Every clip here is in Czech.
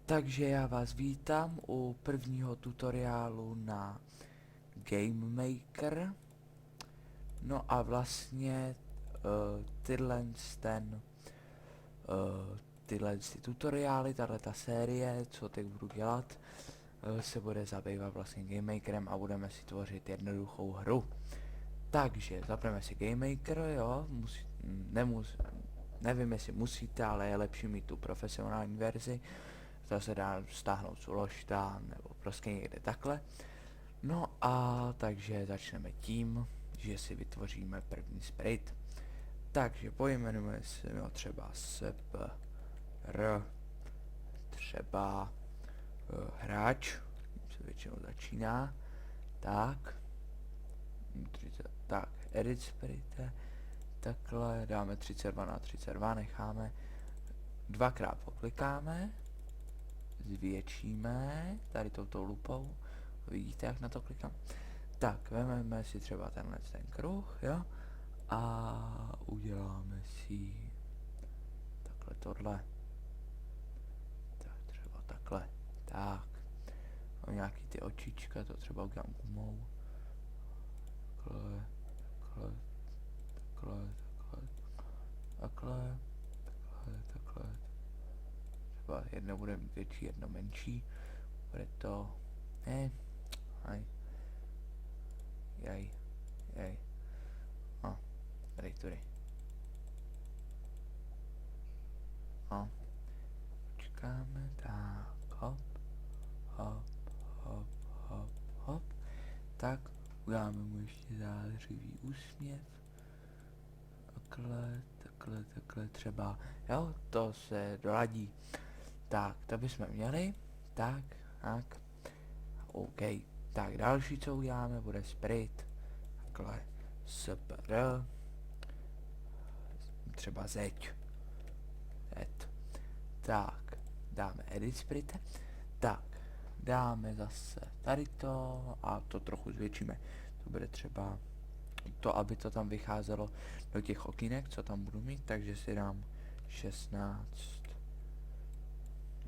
Takže já vás vítám u prvního tutoriálu na Game Maker. No a vlastně tyhle tutoriály, tato série, co teď budu dělat, se bude zabývat vlastně Game Makerem a budeme si tvořit jednoduchou hru. Takže zapneme si Game Maker, jo, nevím jestli musíte, ale je lepší mít tu profesionální verzi. To se dá stáhnout z uložta nebo prostě někde takhle. No a takže začneme tím, že si vytvoříme první sprite. Takže pojmenujeme si ho třeba spr, třeba hráč, se většinou začíná, tak, tak, edit sprite, takhle, dáme 32 na 32, necháme, dvakrát poklikáme, zvětšíme tady touto lupou, vidíte, jak na to klikám. Tak, vezmeme si třeba ten kruh, jo, a uděláme si takhle tohle. Tak třeba takhle, tak. Mám nějaký ty očička, to třeba udělám gumou. Takhle, takhle, takhle, takhle, takhle, takhle. Třeba jedno bude větší, jedno menší. Bude to, jej. Tady, tudy. Počkáme, tak, hop, hop, hop, hop, hop. Tak, uděláme mu ještě zářivý úsměv. Takhle, takhle, takhle třeba, jo, to se doladí. Tak, to bychom měli, tak, OK. Tak, další, co uděláme, bude sprite. Takhle, spr, třeba zeď. Tak, dáme edit sprite. Tak, dáme zase tady to a to trochu zvětšíme. To bude třeba to, aby to tam vycházelo do těch okýnek, co tam budu mít, takže si dám 16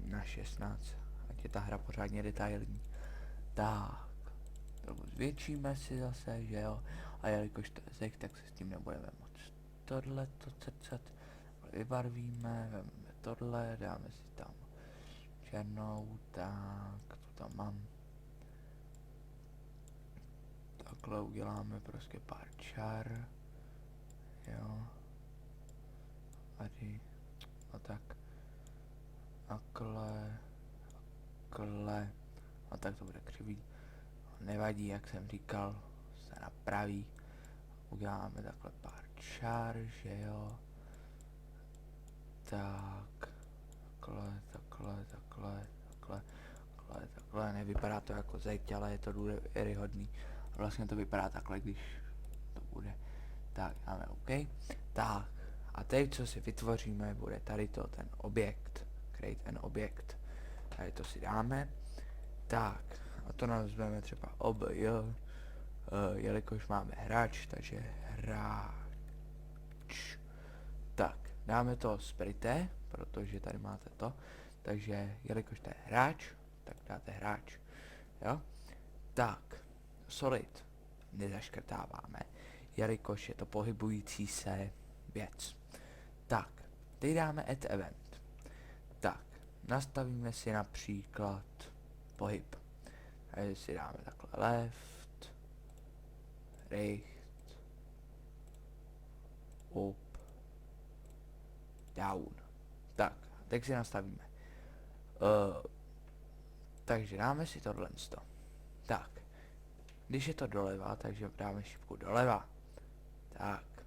na 16, ať je ta hra pořádně detailní. Tak, trochu zvětšíme si zase, že jo, a jelikož to je zeď, tak se s tím nebudeme moc tohleto crcat, vybarvíme, vezmeme tohle, dáme si tam černou, tak, to tam mám. Takhle uděláme prostě pár čar, jo, tady, no tak, takhle, a tak to bude křivý, nevadí, jak jsem říkal, se napraví, uděláme takhle pár čar, že jo, tak, takhle, nevypadá to jako zeď, ale je to důvěryhodný. A vlastně to vypadá takhle, když to bude. Tak, dáme OK. Tak, a teď, co si vytvoříme, bude tady to, ten objekt. Create an object. Tady to si dáme. Tak, a to nazveme třeba obj, jelikož máme hráč, takže hráč. Tak, dáme to sprite, protože tady máte to. Takže, jelikož to je hráč, tak dáte hráč, jo? Tak, solid nezaškrtáváme, jelikož je to pohybující se věc. Tak, teď dáme add event. Tak, nastavíme si například pohyb. Takže si dáme takhle left, right, up, down. Tak, teď si nastavíme. Takže dáme si tohle. Tak, když je to doleva, takže dáme šipku doleva. Tak,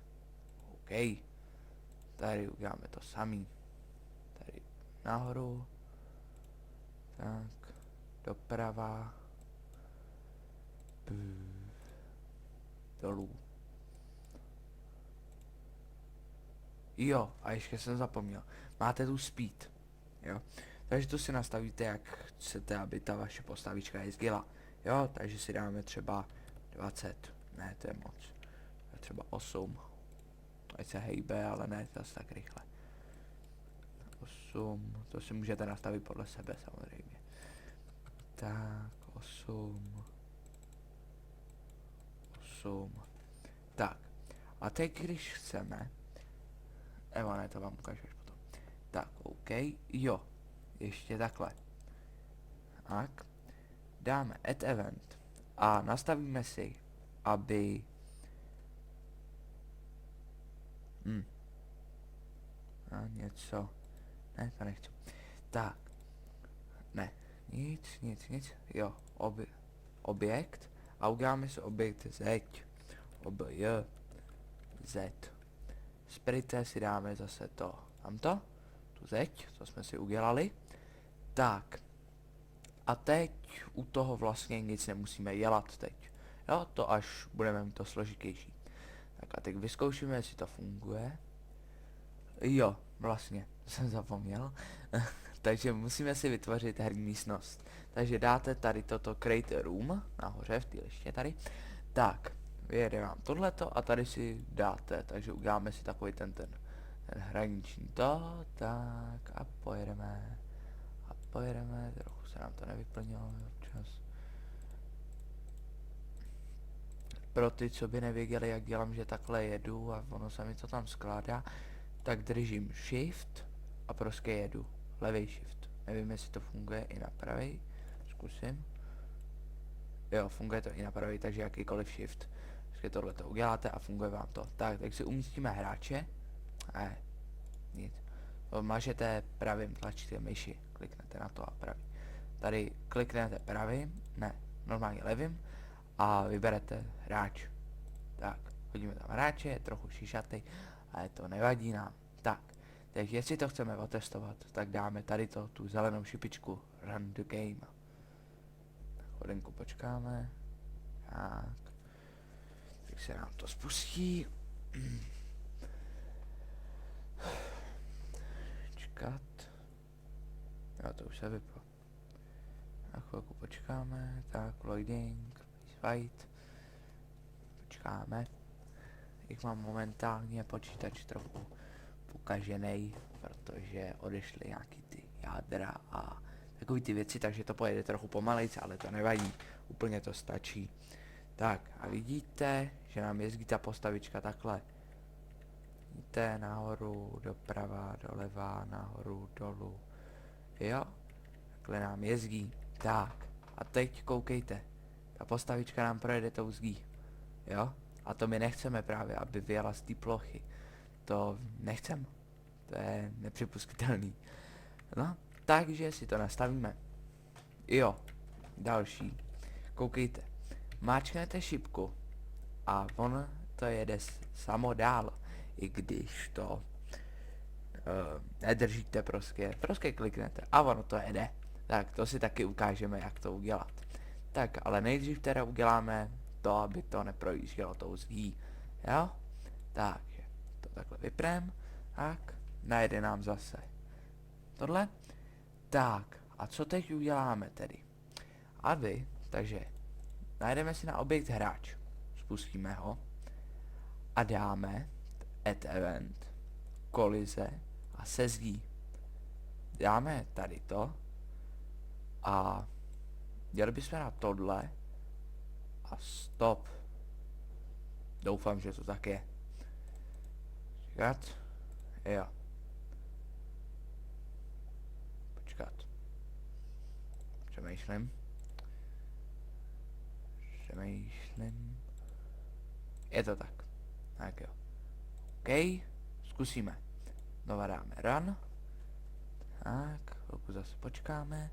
OK. Tady uděláme to samý. Tady nahoru. Tak, doprava. Dolů. Jo, a ještě jsem zapomněl. Máte tu speed. Jo. Takže to si nastavíte, jak chcete, aby ta vaše postavička jezdila. Jo, takže si dáme třeba 20. Ne, to je moc. Třeba 8. Ať se hejbe, ale ne zase tak rychle. 8, to si můžete nastavit podle sebe samozřejmě. Tak, 8. Tak, a teď když chceme, Evo, ne, to vám ukážu až potom. Tak, OK, jo, ještě takhle. Tak, dáme add event a nastavíme si, aby a něco, ne, to nechci. Tak, ne, nic, jo, objekt a uděláme si objekt zeď, z. Sprite si dáme zase tamto, tu zeď, co jsme si udělali. Tak, a teď u toho vlastně nic nemusíme dělat teď. Jo, to až budeme mít to složitější. Tak a teď vyzkoušíme, jestli to funguje. Jo, vlastně, jsem zapomněl. Takže musíme si vytvořit herní místnost. Takže dáte tady toto create a room, nahoře v té liště tady. Tak, vyjede vám tohleto a tady si dáte, takže uděláme si takový ten hraniční tak a pojedeme. Trochu se nám to nevyplnilo občas. Pro ty, co by nevěděli, jak dělám, že takhle jedu a ono se mi to tam skládá, tak držím shift a prostě jedu. Levý shift. Nevím, jestli to funguje i na pravý. Zkusím. Jo, funguje to i na pravý, takže jakýkoliv shift. Prostě tohle to uděláte a funguje vám to. Tak si umístíme hráče. Nic. Mažete pravým tlačítkem myši. Kliknete na to a pravý. Tady kliknete pravým, ne, normálně levým a vyberete hráč. Tak, hodíme tam hráče, je trochu šišatý, ale to nevadí nám. Tak, takže jestli to chceme otestovat, tak dáme tady tu zelenou šipičku Run the Game. Tak hodinku počkáme. Tak. Tak se nám to spustí. Čekat. Jo, to už se vyplo. Na chvilku počkáme. Tak, loading, fight. Počkáme. Jak mám momentálně počítač trochu pokaženej, protože odešly nějaký ty jádra a takový ty věci, takže to pojede trochu pomalejc, ale to nevadí, úplně to stačí. Tak a vidíte, že nám jezdí ta postavička takhle. Vidíte, nahoru, doprava, doleva, nahoru, dolů. Jo, takhle nám jezdí. Tak, a teď koukejte, ta postavička nám projede tou zdí. Jo, a to my nechceme právě, aby vyjela z té plochy. To nechcem. To je nepřipustitelný. No, takže si to nastavíme. Jo, další. Koukejte. Máčknete šipku a on to jede samo dál. I když to nedržíte prostě kliknete a ono to jede. Tak to si taky ukážeme, jak to udělat. Tak, ale nejdřív teda uděláme to, aby to neprojíždělo tou zdí. Jo? Takže to takhle vyprem. Tak, najde nám zase tohle. Tak, a co teď uděláme tedy? Takže najdeme si na objekt hráč. Spustíme ho. A dáme add event, kolize a se zdí. Dáme tady to. A dělali bychom na tohle. A stop. Doufám, že to tak je. Čekat. Jo. Počkat. Přemýšlím. Je to tak. Tak jo. OK. Zkusíme. Znova dáme run. Tak. Chvilku zase počkáme.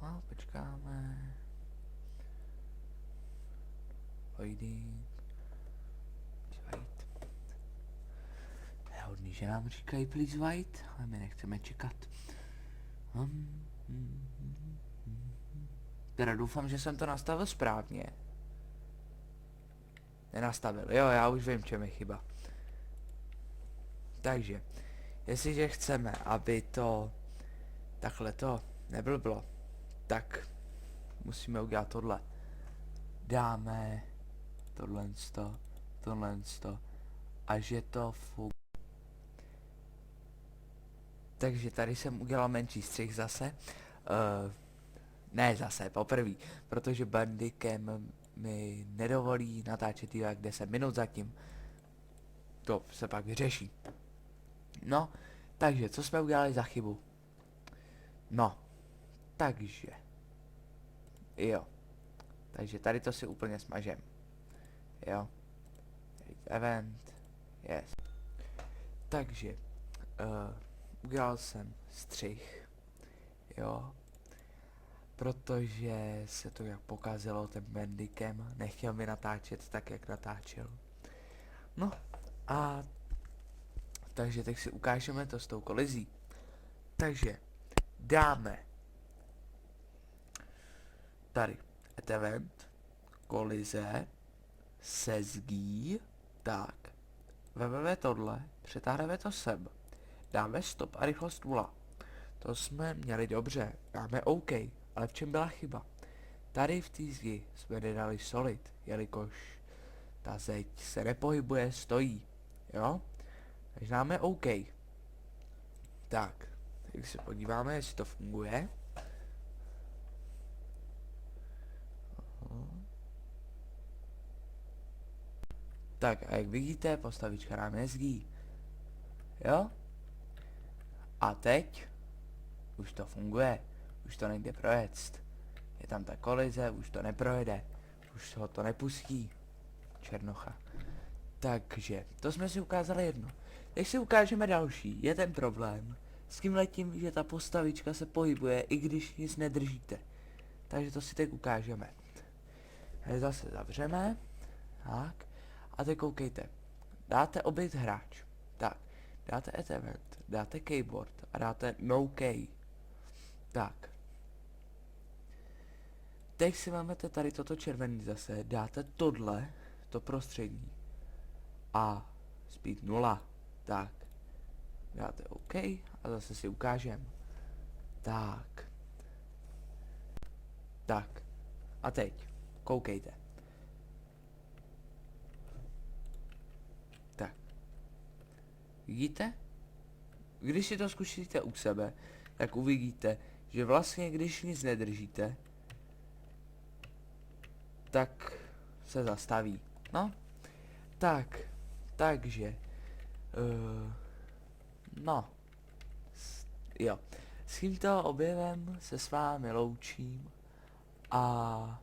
A počkáme. Loading. Wait. Je hodný, že nám říkají please wait, ale my nechceme čekat. Teda doufám, že jsem to nastavil správně. Nenastavil, jo, já už vím, čem je chyba. Takže, jestliže chceme, aby to takhle to neblblo, tak musíme udělat tohle. Dáme tohle a že to funguje. Takže tady jsem udělal menší střih zase. Ne zase, poprvé, protože Bandicam mi nedovolí natáčet jak 10 minut zatím. To se pak vyřeší. No, takže co jsme udělali za chybu? No, takže. Jo. Takže tady to si úplně smažem. Jo. Event. Yes. Takže. Udělal jsem střih. Jo. Protože se to jak pokazilo ten Bandicam. Nechtěl mi natáčet tak, jak natáčel. No. A takže teď si ukážeme to s tou kolizí. Takže dáme tady event, kolize, sezgí, tak, vezmeme tohle, přetáhneme to sem, dáme stop a rychlost 0. To jsme měli dobře, dáme OK, ale v čem byla chyba? Tady v té zdi jsme nedali solid, jelikož ta zeď se nepohybuje, stojí, jo? Takže dáme OK. Tak, teď se podíváme, jestli to funguje. Tak a jak vidíte, postavička nám jezdí. Jo? A teď už to funguje. Už to nejde projet. Je tam ta kolize, už to neprojede. Už ho to nepustí. Černocha. Takže, to jsme si ukázali jedno. Teď si ukážeme další. Je ten problém s tímhletím, že ta postavička se pohybuje, i když nic nedržíte. Takže to si teď ukážeme. Zase zavřeme. Tak. A teď koukejte. Dáte obejít hráč. Tak. Dáte event, dáte keyboard a dáte no key. Tak. Teď si máte tady toto červený zase, dáte tohle, to prostřední. A speed 0. Tak. Dáte OK a zase si ukážem. Tak. Tak. A teď. Koukejte. Tak. Vidíte? Když si to zkusíte u sebe, tak uvidíte, že vlastně když nic nedržíte, tak se zastaví. No. Tak. Takže. No. Jo. S tímto objevem se s vámi loučím a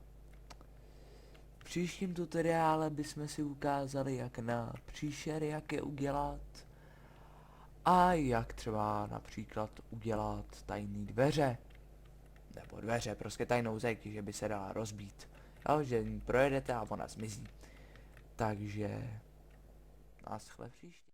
v příštím tutoriále bychom si ukázali, jak na příšery, jak je udělat a jak třeba například udělat tajné dveře. Nebo dveře, prostě tajnou zeď, že by se dala rozbít. Jo, že projedete a ona zmizí. Takže naschle příště.